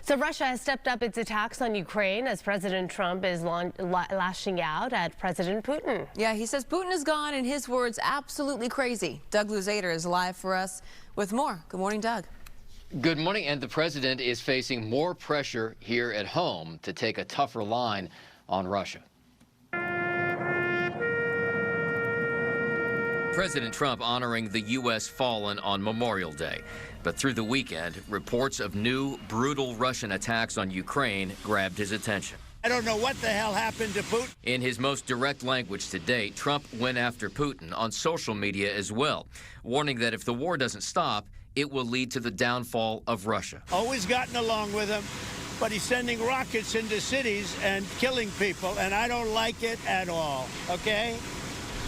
So Russia has stepped up its attacks on Ukraine as President Trump is lashing out at President Putin. Yeah, he says Putin has gone, in his words, absolutely crazy. Doug Luzader is live for us with more. Good morning, Doug. Good morning, and the president is facing more pressure here at home to take a tougher line on Russia. President Trump honoring the U.S. fallen on Memorial Day. But through the weekend, reports of new, brutal Russian attacks on Ukraine grabbed his attention. I don't know what the hell happened to Putin. In his most direct language to date, Trump went after Putin on social media as well, warning that if the war doesn't stop, it will lead to the downfall of Russia. Always gotten along with him, but he's sending rockets into cities and killing people, and I don't like it at all, okay?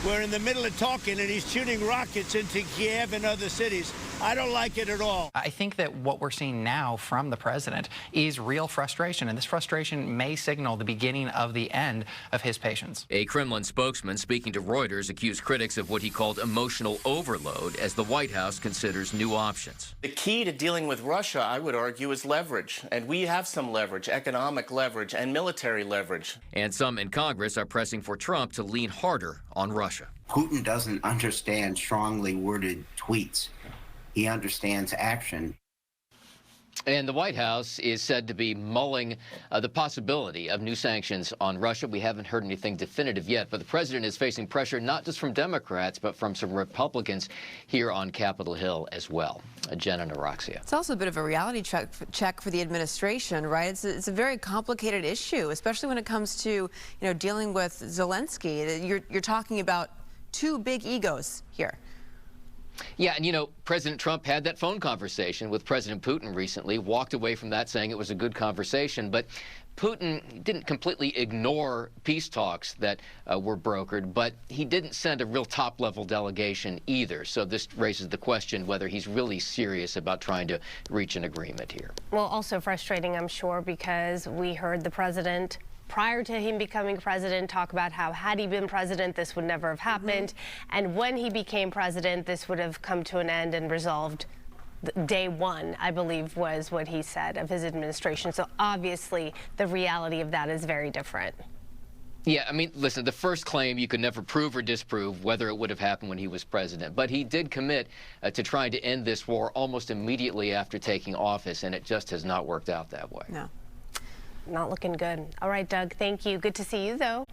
We're in the middle of talking, and he's shooting rockets into Kiev and other cities. I don't like it at all. I think that what we're seeing now from the president is real frustration, and this frustration may signal the beginning of the end of his patience. A Kremlin spokesman speaking to Reuters accused critics of what he called emotional overload as the White House considers new options. The key to dealing with Russia, I would argue, is leverage. And we have some leverage, economic leverage and military leverage. And some in Congress are pressing for Trump to lean harder on Russia. Putin doesn't understand strongly worded tweets. He understands action. And the White House is said to be mulling the possibility of new sanctions on Russia. We haven't heard anything definitive yet, but the president is facing pressure not just from Democrats, but from some Republicans here on Capitol Hill as well. Jen and Araxia. It's also a bit of a reality check for the administration, right? It's a very complicated issue, especially when it comes to dealing with Zelensky. You're talking about two big egos here. Yeah, and President Trump had that phone conversation with President Putin recently, walked away from that saying it was a good conversation, but Putin didn't completely ignore peace talks that were brokered, but he didn't send a real top-level delegation either. So this raises the question whether he's really serious about trying to reach an agreement here. Well, also frustrating, I'm sure, because we heard the president, prior to him becoming president, talk about how had he been president, this would never have happened. And when he became president, this would have come to an end and resolved day one, I believe, was what he said of his administration. So obviously, the reality of that is very different. Yeah, I mean, listen, the first claim you could never prove or disprove whether it would have happened when he was president. But he did commit to trying to end this war almost immediately after taking office, and it just has not worked out that way. No. Not looking good. All right, Doug, thank you. Good to see you, though.